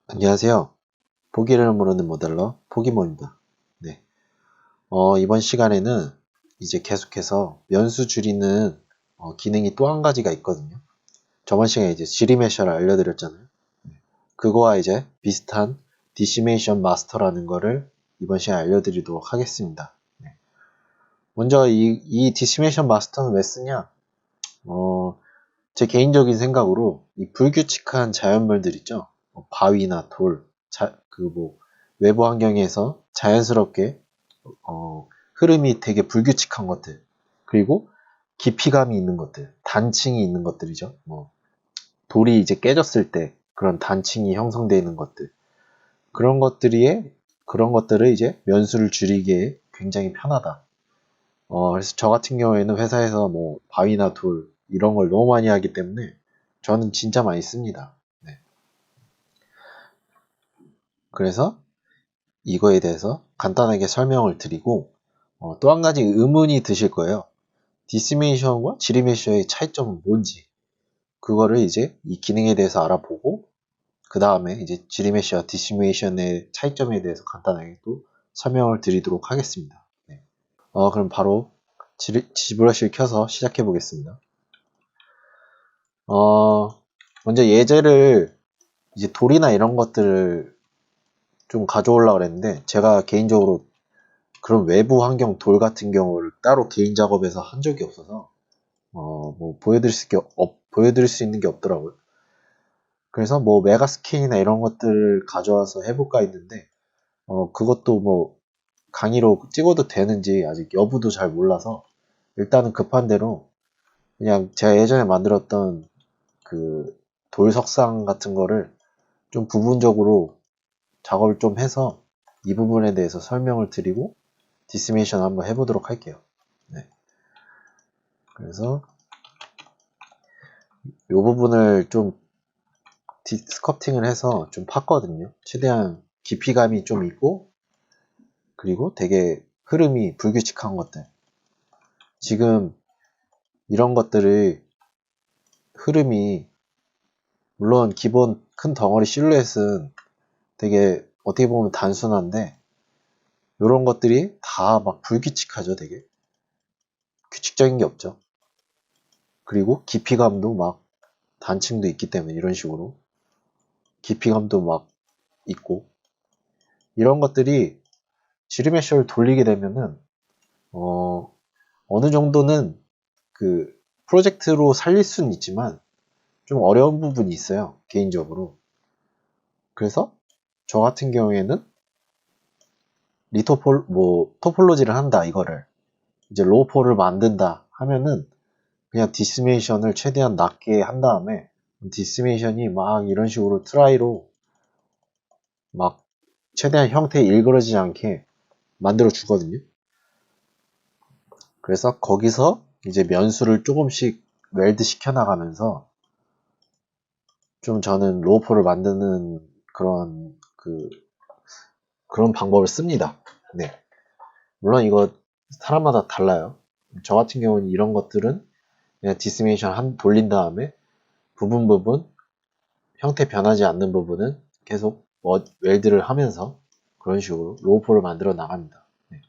안녕하세요. 포기를 모르는 모델러 포기모입니다. 네. 이번 시간에는 이제 계속해서 연수 줄이는 기능이 또 한 가지가 있거든요. 저번 시간에 이제 지리메셔를 알려드렸잖아요. 그거와 이제 비슷한 디시메이션 마스터라는 거를 이번 시간에 알려드리도록 하겠습니다. 네. 먼저 이 디시메이션 마스터는 왜 쓰냐? 제 개인적인 생각으로 이 불규칙한 자연물들 있죠. 바위나 돌, 외부 환경에서 자연스럽게 흐름이 되게 불규칙한 것들, 그리고 깊이감이 있는 것들, 단층이 있는 것들이죠. 돌이 이제 깨졌을 때 그런 단층이 형성되어 있는 것들, 그런 것들이 그런 것들을 이제 면수를 줄이기에 굉장히 편하다. 그래서 저 같은 경우에는 회사에서 뭐 바위나 돌 이런 걸 너무 많이 하기 때문에 저는 진짜 많이 씁니다. 네. 그래서 이거에 대해서 간단하게 설명을 드리고 또 한 가지 의문이 드실 거예요. 디스메이션과 지리메셔의 차이점은 뭔지 그거를 이제 이 기능에 대해서 알아보고 그 다음에 이제 지리메셔와 디스메이션의 차이점에 대해서 간단하게 또 설명을 드리도록 하겠습니다. 네. 그럼 바로 지브러시를 켜서 시작해 보겠습니다. 먼저 예제를 이제 돌이나 이런 것들을 좀 가져오려고 그랬는데 제가 개인적으로 그런 외부 환경 돌 같은 경우를 따로 개인 작업에서 한 적이 없어서 뭐 보여드릴 수 있는 게 없더라고요. 그래서 뭐 메가스캔이나 이런 것들을 가져와서 해볼까 했는데 그것도 뭐 강의로 찍어도 되는지 아직 여부도 잘 몰라서 일단은 급한 대로 그냥 제가 예전에 만들었던 그 돌석상 같은 거를 좀 부분적으로 작업을 좀 해서 이 부분에 대해서 설명을 드리고 디스메이션 한번 해보도록 할게요. 네. 그래서 이 부분을 좀 스커팅을 해서 좀 팠거든요. 최대한 깊이감이 좀 있고 그리고 되게 흐름이 불규칙한 것들. 지금 이런 것들을 흐름이 물론 기본 큰 덩어리 실루엣은 되게 어떻게 보면 단순한데 이런 것들이 다 막 불규칙하죠. 되게 규칙적인 게 없죠. 그리고 깊이감도 막 단층도 있기 때문에 이런 식으로 깊이감도 막 있고 이런 것들이 지리메셔를 돌리게 되면은 어느 정도는 그 프로젝트로 살릴 수는 있지만 좀 어려운 부분이 있어요. 개인적으로. 그래서 저 같은 경우에는 토폴로지를 한다 이거를 이제 로우폴을 만든다 하면은 그냥 디스메이션을 최대한 낮게 한 다음에 디스메이션이 막 이런 식으로 트라이로 막 최대한 형태에 일그러지지 않게 만들어 주거든요. 그래서 거기서 이제 면수를 조금씩 웰드 시켜 나가면서 좀 저는 로우폴을 만드는 그런 방법을 씁니다. 네. 물론 이거 사람마다 달라요. 저 같은 경우는 이런 것들은 그냥 디스메이션 돌린 다음에 부분 형태 변하지 않는 부분은 계속 웰드를 하면서 그런 식으로 로우폴을 만들어 나갑니다. 네.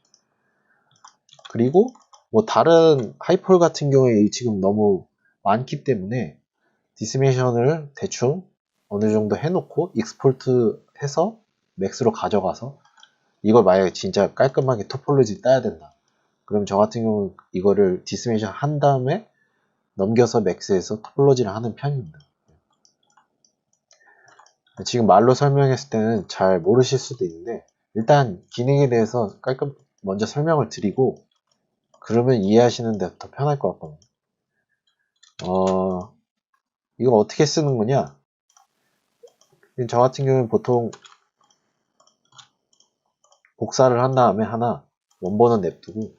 그리고 뭐 다른 하이폴 같은 경우에 지금 너무 많기 때문에 디스메이션을 대충 어느 정도 해놓고 익스포트 해서 맥스로 가져가서 이걸 만약에 진짜 깔끔하게 토폴로지 따야 된다. 그럼 저 같은 경우 이거를 디스메이션 한 다음에 넘겨서 맥스에서 토폴로지를 하는 편입니다. 지금 말로 설명했을 때는 잘 모르실 수도 있는데 일단 기능에 대해서 먼저 설명을 드리고 그러면 이해하시는 데 더 편할 것 같거든요. 이거 어떻게 쓰는 거냐? 저 같은 경우는 보통 복사를 한 다음에 하나 원본은 냅두고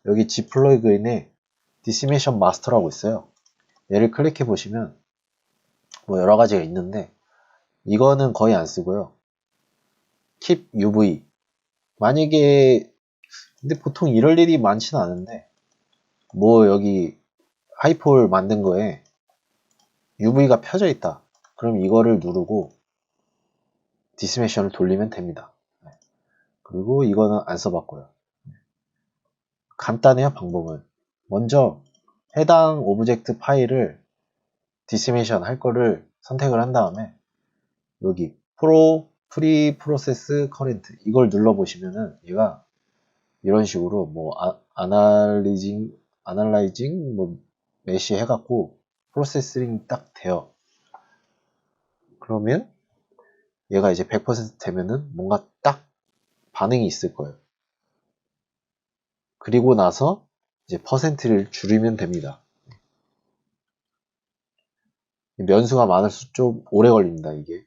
여기 G 플러그인에 디시메이션 마스터라고 있어요. 얘를 클릭해 보시면 뭐 여러 가지가 있는데 이거는 거의 안 쓰고요. Keep UV 만약에 근데 보통 이럴 일이 많지는 않은데 뭐 여기 하이폴 만든 거에 UV가 펴져 있다. 그럼 이거를 누르고 디스메션을 돌리면 됩니다. 그리고 이거는 안 써봤고요. 간단해요, 방법은. 먼저 해당 오브젝트 파일을 디스메션 할 거를 선택을 한 다음에 여기 프리 프로세스 커렌트 이걸 눌러보시면은 얘가 이런 식으로 뭐 아날라이징 뭐 메시 해갖고 프로세싱 딱 돼요. 그러면 얘가 이제 100% 되면은 뭔가 딱 반응이 있을 거예요. 그리고 나서 이제 퍼센트를 줄이면 됩니다. 면수가 많을수록 좀 오래 걸립니다, 이게.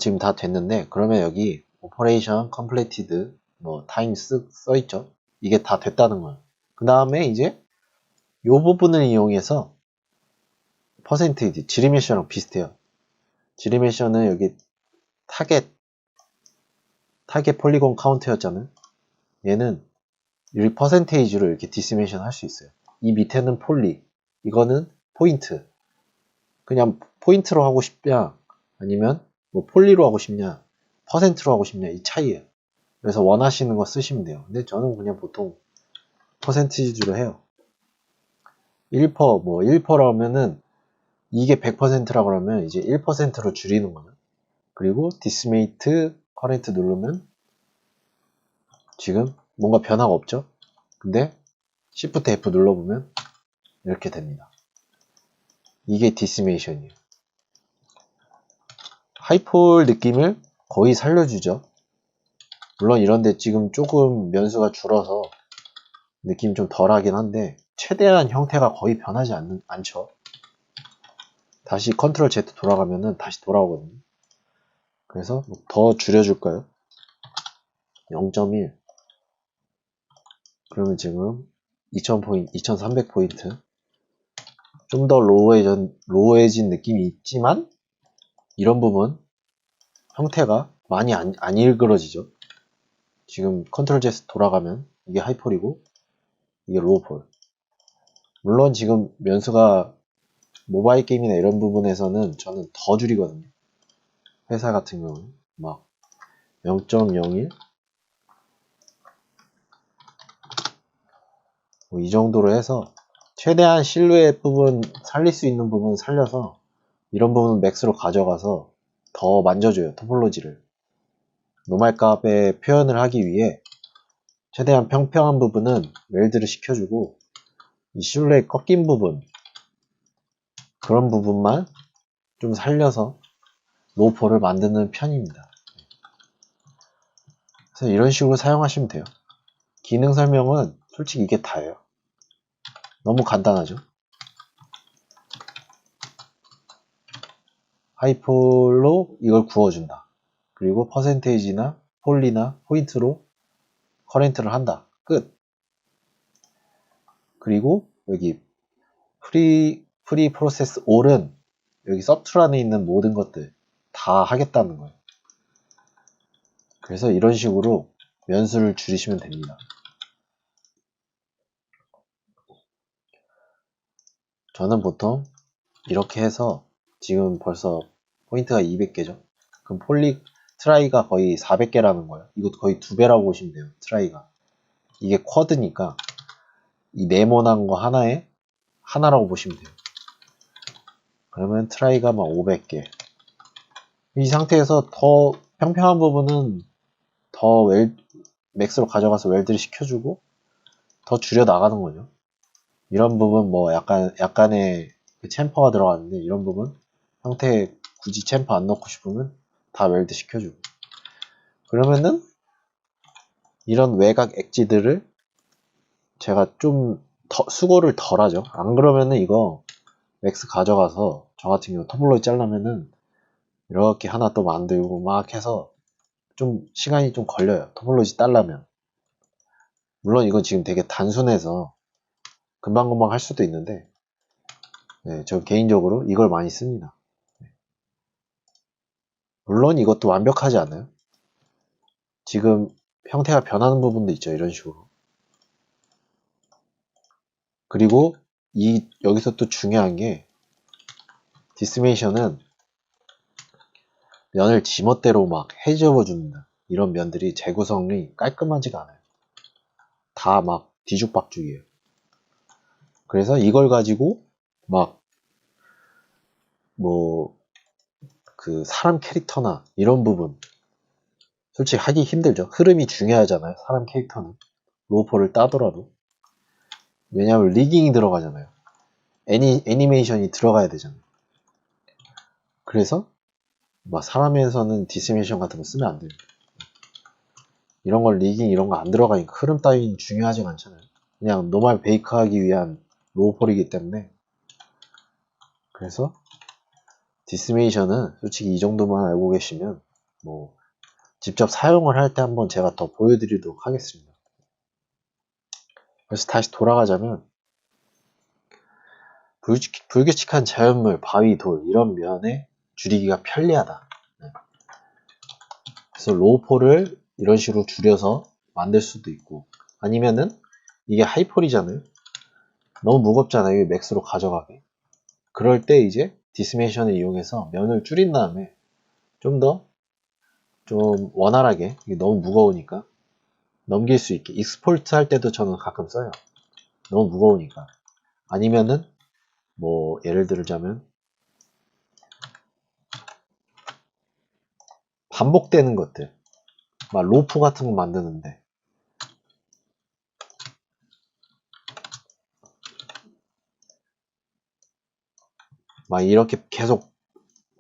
지금 다 됐는데, 그러면 여기 오퍼레이션 컴플리티드 뭐 타임 써 있죠? 이게 다 됐다는 거예요. 그 다음에 이제 이 부분을 이용해서 퍼센테이지, 지리메션랑 비슷해요. 지리메션은 여기 타겟 폴리곤 카운트였잖아요. 얘는 이 퍼센테이지로 이렇게 디스메션 할 수 있어요. 이 밑에는 폴리, 이거는 포인트. 그냥 포인트로 하고 싶냐, 아니면 뭐 폴리로 하고 싶냐, 퍼센트로 하고 싶냐, 이 차이예요. 그래서 원하시는 거 쓰시면 돼요. 근데 저는 그냥 보통 퍼센티지로 해요. 1%, 뭐 1%라면은 이게 100%라 그러면 이제 1%로 줄이는 거예요. 그리고 디스메이트 커렌트 누르면 지금 뭔가 변화가 없죠? 근데 Shift F 눌러보면 이렇게 됩니다. 이게 디스메이션이에요. 하이폴 느낌을 거의 살려주죠. 물론 이런데 지금 조금 면수가 줄어서 느낌이 좀 덜하긴 한데 최대한 형태가 거의 변하지 않죠. 다시 컨트롤 Z 돌아가면은 다시 돌아오거든요. 그래서 더 줄여줄까요? 0.1 그러면 지금 2000포인트, 2300포인트 좀 더 로우해진 느낌이 있지만 이런 부분 형태가 많이 안 일그러지죠. 지금 컨트롤 Z 돌아가면 이게 하이폴이고 이게 로우폴. 물론 지금 면수가 모바일 게임이나 이런 부분에서는 저는 더 줄이거든요. 회사 같은 경우는 막 0.01 뭐 이 정도로 해서 최대한 실루엣 부분 살릴 수 있는 부분 살려서 이런 부분 맥스로 가져가서 더 만져줘요. 토폴로지를. 노말 값에 표현을 하기 위해 최대한 평평한 부분은 웰드를 시켜주고 이 실루엣 꺾인 부분 그런 부분만 좀 살려서 로우폴을 만드는 편입니다. 그래서 이런 식으로 사용하시면 돼요. 기능 설명은 솔직히 이게 다예요. 너무 간단하죠. 하이폴로 이걸 구워준다. 그리고 퍼센테이지나 폴리나 포인트로 커렌트를 한다. 끝. 그리고 여기 프리 프로세스 올은 여기 서툴 안에 있는 모든 것들 다 하겠다는 거예요. 그래서 이런 식으로 면수를 줄이시면 됩니다. 저는 보통 이렇게 해서 지금 벌써 포인트가 200개죠. 그럼 트라이가 거의 400개라는 거예요. 이것도 거의 2배라고 보시면 돼요. 트라이가. 이게 쿼드니까 이 네모난 거 하나라고 보시면 돼요. 그러면 트라이가 막 500개. 이 상태에서 더 평평한 부분은 더 맥스로 가져가서 웰드를 시켜주고 더 줄여 나가는 거죠. 이런 부분 뭐 약간의 그 챔퍼가 들어갔는데 이런 부분 형태에 굳이 챔퍼 안 넣고 싶으면 다 웰드 시켜주고 그러면은 이런 외곽 엣지들을 제가 좀 수고를 덜 하죠. 안 그러면은 이거 맥스 가져가서 저 같은 경우 토폴로지 잘라면은 이렇게 하나 또 만들고 막 해서 좀 시간이 좀 걸려요. 토폴로지 딸라면. 물론 이건 지금 되게 단순해서 금방금방 할 수도 있는데 네, 저 개인적으로 이걸 많이 씁니다. 물론 이것도 완벽하지 않아요. 지금 형태가 변하는 부분도 있죠. 이런 식으로. 그리고 여기서 또 중요한 게 디스메이션은 면을 지멋대로 막 해집어 줍니다. 이런 면들이 재구성이 깔끔하지가 않아요. 다 막 뒤죽박죽이에요. 그래서 이걸 가지고 막 뭐 그 사람 캐릭터나 이런 부분 솔직히 하기 힘들죠. 흐름이 중요하잖아요. 사람 캐릭터는 로우폴을 따더라도. 왜냐하면 리깅이 들어가잖아요. 애니메이션이 들어가야 되잖아요. 그래서 막 사람에서는 디스메이션 같은 거 쓰면 안 됩니다. 이런 걸 리깅 이런 거 안 들어가니까 흐름 따위는 중요하지 않잖아요. 그냥 노멀 베이크 하기 위한 로우폴이기 때문에. 그래서 디스메이션은 솔직히 이 정도만 알고 계시면 뭐 직접 사용을 할 때 한번 제가 더 보여드리도록 하겠습니다. 그래서 다시 돌아가자면 불규칙한 자연물, 바위, 돌 이런 면에 줄이기가 편리하다. 그래서 로우폴을 이런 식으로 줄여서 만들 수도 있고 아니면은 이게 하이폴이잖아요. 너무 무겁잖아요. 맥스로 가져가게. 그럴 때 이제 디스메이션을 이용해서 면을 줄인 다음에 좀 더 좀 원활하게 이게 너무 무거우니까 넘길 수 있게 익스포트 할 때도 저는 가끔 써요. 너무 무거우니까. 아니면은 뭐 예를 들자면 반복되는 것들 막 로프 같은 거 만드는데 막 이렇게 계속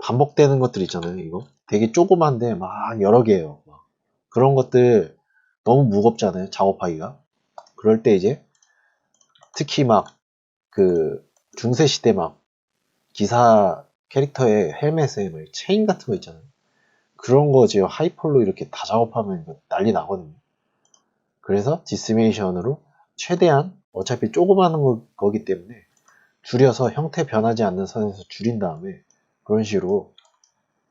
반복되는 것들 있잖아요. 이거 되게 조그만데 막 여러 개예요. 막 그런 것들 너무 무겁잖아요. 작업하기가. 그럴 때 이제 특히 막 그 중세 시대 막 기사 캐릭터의 헬멧에 막 체인 같은 거 있잖아요. 그런 거 지금 하이폴로 이렇게 다 작업하면 이거 난리 나거든요. 그래서 디스메이션으로 최대한 어차피 조그마한 거기 때문에 줄여서 형태 변하지 않는 선에서 줄인 다음에 그런 식으로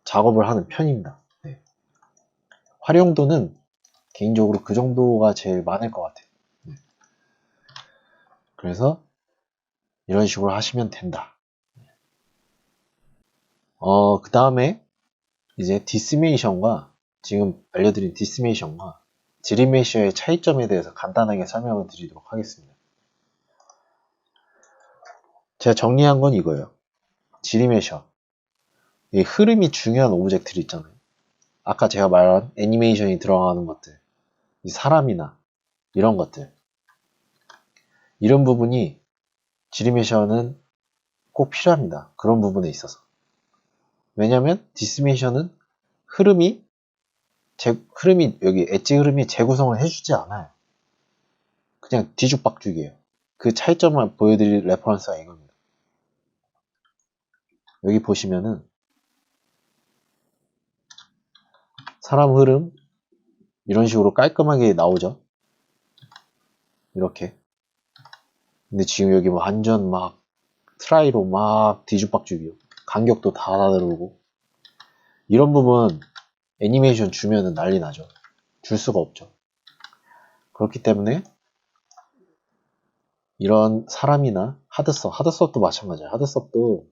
작업을 하는 편입니다. 네. 활용도는 개인적으로 그 정도가 제일 많을 것 같아요. 네. 그래서 이런 식으로 하시면 된다. 그 다음에 이제 디스메이션과 지금 알려드린 디스메이션과 지리메이션의 차이점에 대해서 간단하게 설명을 드리도록 하겠습니다. 제가 정리한 건 이거예요. 지리메이션. 이 흐름이 중요한 오브젝트들 있잖아요. 아까 제가 말한 애니메이션이 들어가는 것들, 이 사람이나 이런 것들. 이런 부분이 지리메이션은 꼭 필요합니다. 그런 부분에 있어서. 왜냐면 디스메이션은 흐름이 여기 엣지 흐름이 재구성을 해주지 않아요. 그냥 뒤죽박죽이에요. 그 차이점을 보여드릴 레퍼런스가 이겁니다. 여기 보시면은 사람 흐름 이런 식으로 깔끔하게 나오죠. 이렇게. 근데 지금 여기 완전 막 트라이로 막 뒤죽박죽이요. 간격도 다 다르고 이런 부분 애니메이션 주면은 난리 나죠. 줄 수가 없죠. 그렇기 때문에 이런 사람이나 하드섭도 마찬가지예요. 하드섭도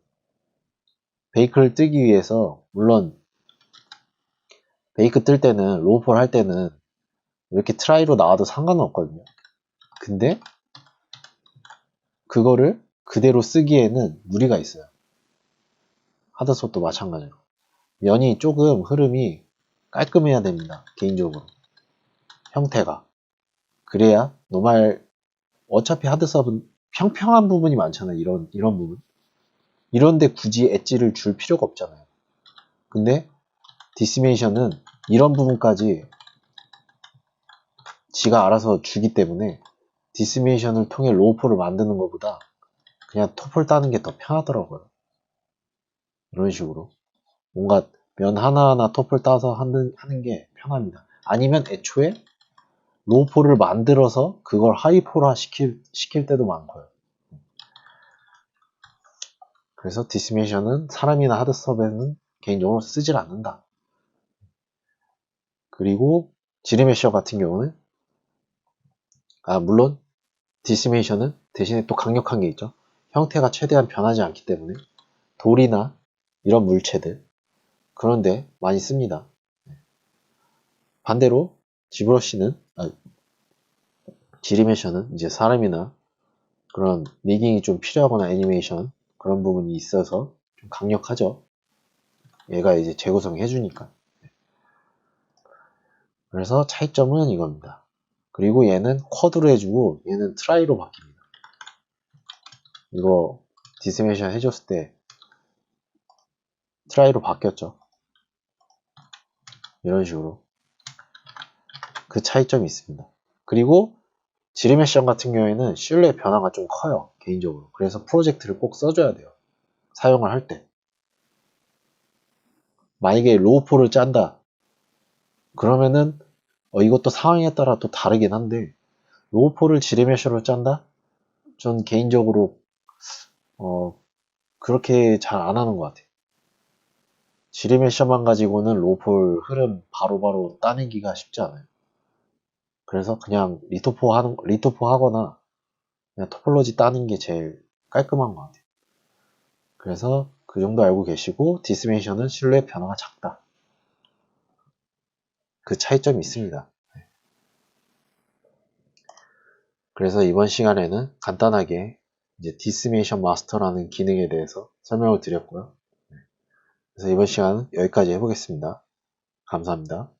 베이크를 뜨기 위해서 물론 베이크 뜰 때는 로우폴 할 때는 이렇게 트라이로 나와도 상관은 없거든요. 근데 그거를 그대로 쓰기에는 무리가 있어요. 하드섭도 마찬가지로 면이 조금 흐름이 깔끔해야 됩니다. 개인적으로 형태가 그래야 노말 어차피 하드섭은 평평한 부분이 많잖아요. 이런 부분 이런데 굳이 엣지를 줄 필요가 없잖아요. 근데 디스메이션은 이런 부분까지 지가 알아서 주기 때문에 디스메이션을 통해 로우폴을 만드는 것보다 그냥 토폴 따는 게 더 편하더라고요. 이런 식으로 뭔가 면 하나하나 토폴 따서 하는 게 편합니다. 아니면 애초에 로우폴을 만들어서 그걸 하이폴화 시킬 때도 많고요. 그래서 디스메이션은 사람이나 하드섭에는 개인적으로 쓰질 않는다. 그리고 지리메셔 같은 경우는 물론 디스메이션은 대신에 또 강력한 게 있죠. 형태가 최대한 변하지 않기 때문에 돌이나 이런 물체들 그런데 많이 씁니다. 반대로 지리메셔는 이제 사람이나 그런 리깅이 좀 필요하거나 애니메이션 그런 부분이 있어서 좀 강력하죠. 얘가 이제 재구성 해주니까. 그래서 차이점은 이겁니다. 그리고 얘는 쿼드로 해주고 얘는 트라이로 바뀝니다. 이거 디스메이션 해줬을 때 트라이로 바뀌었죠. 이런 식으로 그 차이점이 있습니다. 그리고 지리메션 같은 경우에는 실루엣 변화가 좀 커요. 개인적으로. 그래서 프로젝트를 꼭 써줘야 돼요. 사용을 할 때. 만약에 로우폴을 짠다. 그러면은 이것도 상황에 따라 또 다르긴 한데 로우폴을 지리메셔로 짠다? 전 개인적으로 그렇게 잘 안 하는 것 같아요. 지리메셔만 가지고는 로우폴 흐름 바로바로 따내기가 쉽지 않아요. 그래서 그냥 리토포 하거나 그냥 토폴로지 따는 게 제일 깔끔한 것 같아요. 그래서 그 정도 알고 계시고 디스메이션은 실루엣 변화가 작다. 그 차이점이 있습니다. 그래서 이번 시간에는 간단하게 이제 디스메이션 마스터라는 기능에 대해서 설명을 드렸고요. 그래서 이번 시간은 여기까지 해보겠습니다. 감사합니다.